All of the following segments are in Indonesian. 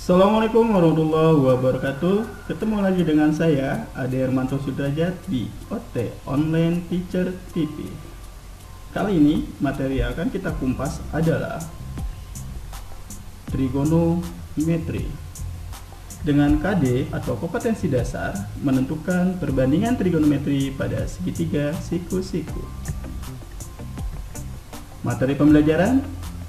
Assalamualaikum warahmatullahi wabarakatuh. Ketemu lagi dengan saya Ade Hermanto Sudrajat di OT Online Teacher TV. Kali ini materi yang akan kita kumpas adalah trigonometri. Dengan KD atau kompetensi dasar menentukan perbandingan trigonometri pada segitiga siku-siku. Materi pembelajaran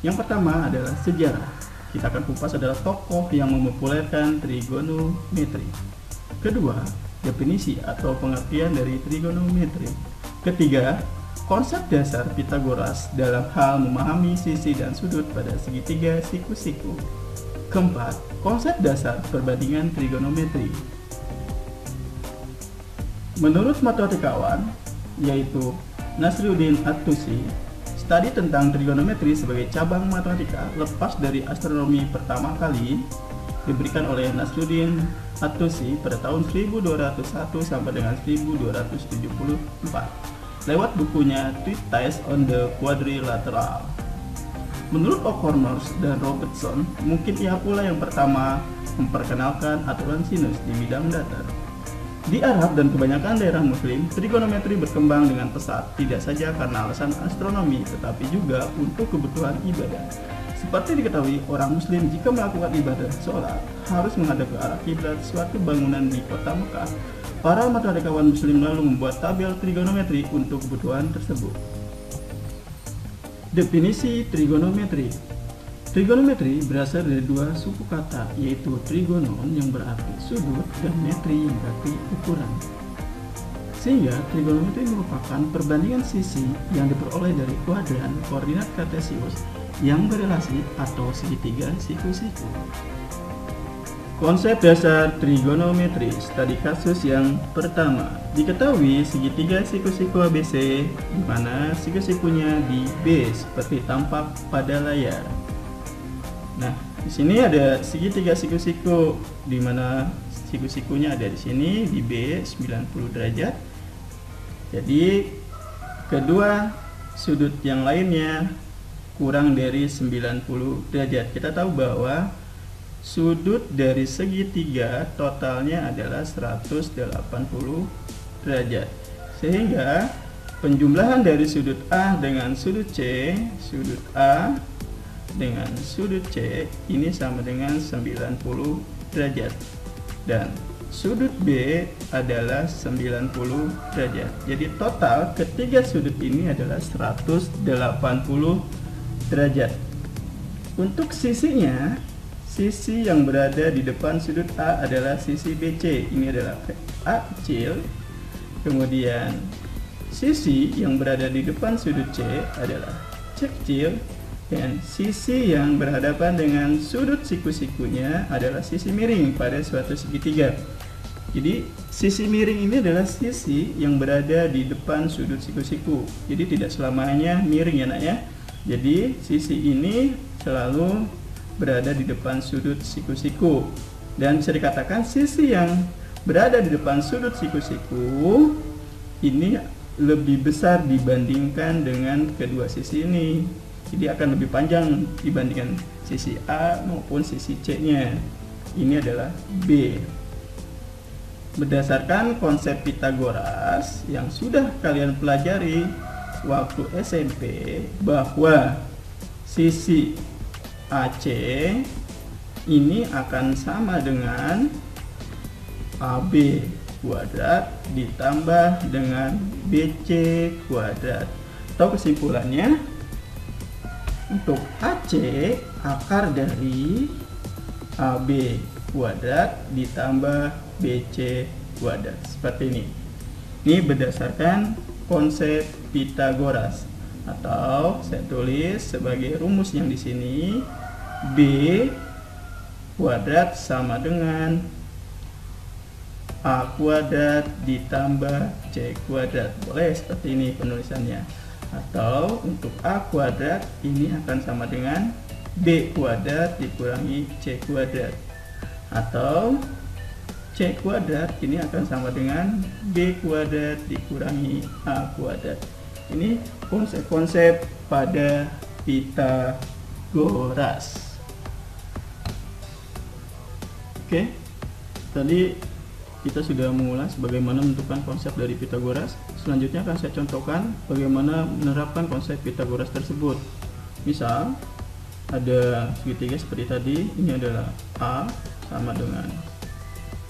yang pertama adalah sejarah. Kita akan kupas adalah tokoh yang mempopulerkan trigonometri. Kedua, definisi atau pengertian dari trigonometri. Ketiga, konsep dasar Pitagoras dalam hal memahami sisi dan sudut pada segitiga siku-siku. Keempat, konsep dasar perbandingan trigonometri. Menurut matematikawan yaitu Nasruddin At-Tusi, studi tentang trigonometri sebagai cabang matematika lepas dari astronomi pertama kali diberikan oleh Nasruddin At-Tusi pada tahun 1201 sampai dengan 1274 lewat bukunya Treatise on the Quadrilateral. Menurut O'Connor dan Robertson, mungkin ia pula yang pertama memperkenalkan aturan sinus di bidang datar. Di Arab dan kebanyakan daerah muslim, trigonometri berkembang dengan pesat, tidak saja karena alasan astronomi, tetapi juga untuk kebutuhan ibadah. Seperti diketahui, orang muslim jika melakukan ibadah sholat, harus menghadap ke arah kiblat suatu bangunan di kota Mekah. Para matematikawan muslim lalu membuat tabel trigonometri untuk kebutuhan tersebut. Definisi trigonometri. Trigonometri berasal dari dua suku kata, yaitu trigonon yang berarti sudut dan metri yang berarti ukuran. Sehingga trigonometri merupakan perbandingan sisi yang diperoleh dari kuadran koordinat kartesius yang berelasi atau segitiga siku-siku. Konsep dasar trigonometri, studi kasus yang pertama. Diketahui segitiga siku-siku ABC di mana siku-sikunya di B seperti tampak pada layar. Nah, di sini ada segitiga siku-siku di mana siku-sikunya ada di sini di B 90 derajat. Jadi kedua sudut yang lainnya kurang dari 90 derajat. Kita tahu bahwa sudut dari segitiga totalnya adalah 180 derajat. Sehingga penjumlahan dari sudut A dengan sudut C, sudut A dengan sudut C ini sama dengan 90 derajat dan sudut B adalah 90 derajat. Jadi total ketiga sudut ini adalah 180 derajat. Untuk sisinya, sisi yang berada di depan sudut A adalah sisi BC. Ini adalah A kecil. Kemudian sisi yang berada di depan sudut C adalah C kecil. Dan sisi yang berhadapan dengan sudut siku-sikunya adalah sisi miring pada suatu segitiga. Jadi sisi miring ini adalah sisi yang berada di depan sudut siku-siku. Jadi tidak selamanya miring ya nak ya. Jadi sisi ini selalu berada di depan sudut siku-siku. Dan bisa dikatakan sisi yang berada di depan sudut siku-siku ini lebih besar dibandingkan dengan kedua sisi ini. Jadi akan lebih panjang dibandingkan sisi A maupun sisi C-nya. Ini adalah B. Berdasarkan konsep Pitagoras yang sudah kalian pelajari waktu SMP, bahwa sisi AC ini akan sama dengan AB kuadrat ditambah dengan BC kuadrat. Atau kesimpulannya, untuk AC akar dari AB kuadrat ditambah BC kuadrat seperti ini. Ini berdasarkan konsep Pitagoras, atau saya tulis sebagai rumus yang di sini B kuadrat sama dengan A kuadrat ditambah C kuadrat. Boleh seperti ini penulisannya. Atau untuk A kuadrat ini akan sama dengan B kuadrat dikurangi C kuadrat. Atau C kuadrat ini akan sama dengan B kuadrat dikurangi A kuadrat. Ini konsep-konsep pada Pitagoras. Oke, tadi kita sudah mengulas bagaimana menentukan konsep dari Pitagoras. Selanjutnya akan saya contohkan bagaimana menerapkan konsep Pitagoras tersebut. Misal, ada segitiga seperti tadi, ini adalah A sama dengan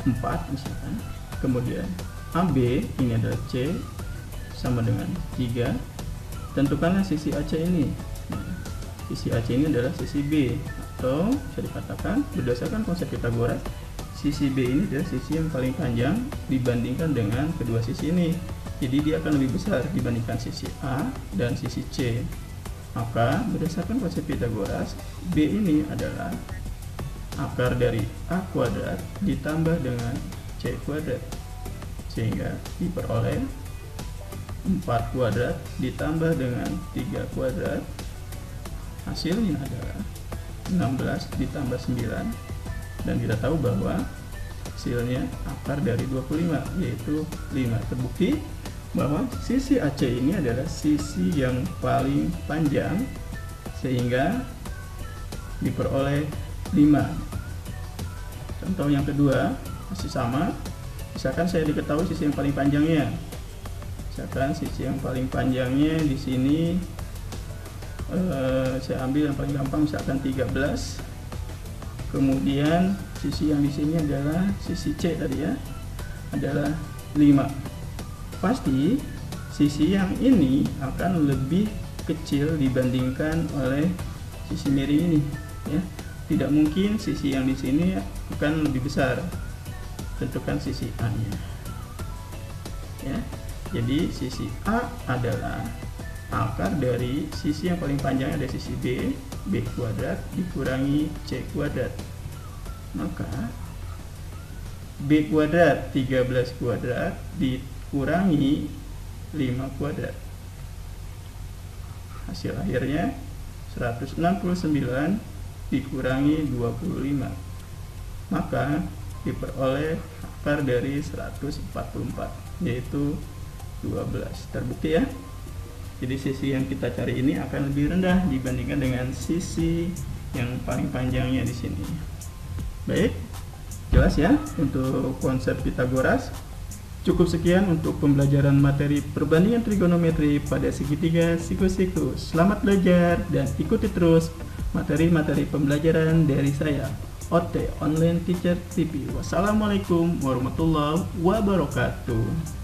4 misalkan. Kemudian AB ini adalah C sama dengan 3. Tentukanlah sisi AC ini. Sisi AC ini adalah sisi B, atau bisa dikatakan berdasarkan konsep Pitagoras, sisi B ini adalah sisi yang paling panjang dibandingkan dengan kedua sisi ini. Jadi dia akan lebih besar dibandingkan sisi A dan sisi C. Maka berdasarkan konsep Pitagoras, B ini adalah akar dari A kuadrat ditambah dengan C kuadrat, sehingga diperoleh 4 kuadrat ditambah dengan 3 kuadrat. Hasilnya adalah 16 ditambah 9, dan kita tahu bahwa hasilnya akar dari 25, yaitu 5. Terbukti bahwa sisi AC ini adalah sisi yang paling panjang, sehingga diperoleh 5. Contoh yang kedua masih sama. Misalkan saya diketahui sisi yang paling panjangnya. Misalkan sisi yang paling panjangnya di sini saya ambil yang paling gampang, misalkan 13. Kemudian sisi yang di sini adalah sisi C tadi ya, adalah 5. Pasti sisi yang ini akan lebih kecil dibandingkan oleh sisi miring ini ya. Tidak mungkin sisi yang di sini akan lebih besar. Tentukan sisi A-nya. Ya. Jadi sisi A adalah akar dari sisi yang paling panjang ada sisi B, B kuadrat dikurangi C kuadrat. Maka B kuadrat 13 kuadrat dikurangi 5 kuadrat. Hasil akhirnya 169 dikurangi 25. Maka diperoleh akar dari 144, yaitu 12. Terbukti ya. Jadi sisi yang kita cari ini akan lebih rendah dibandingkan dengan sisi yang paling panjangnya di sini. Baik, jelas ya untuk konsep Pitagoras. Cukup sekian untuk pembelajaran materi perbandingan trigonometri pada segitiga siku-siku. Selamat belajar dan ikuti terus materi-materi pembelajaran dari saya, OT Online Teacher TV. Wassalamualaikum warahmatullahi wabarakatuh.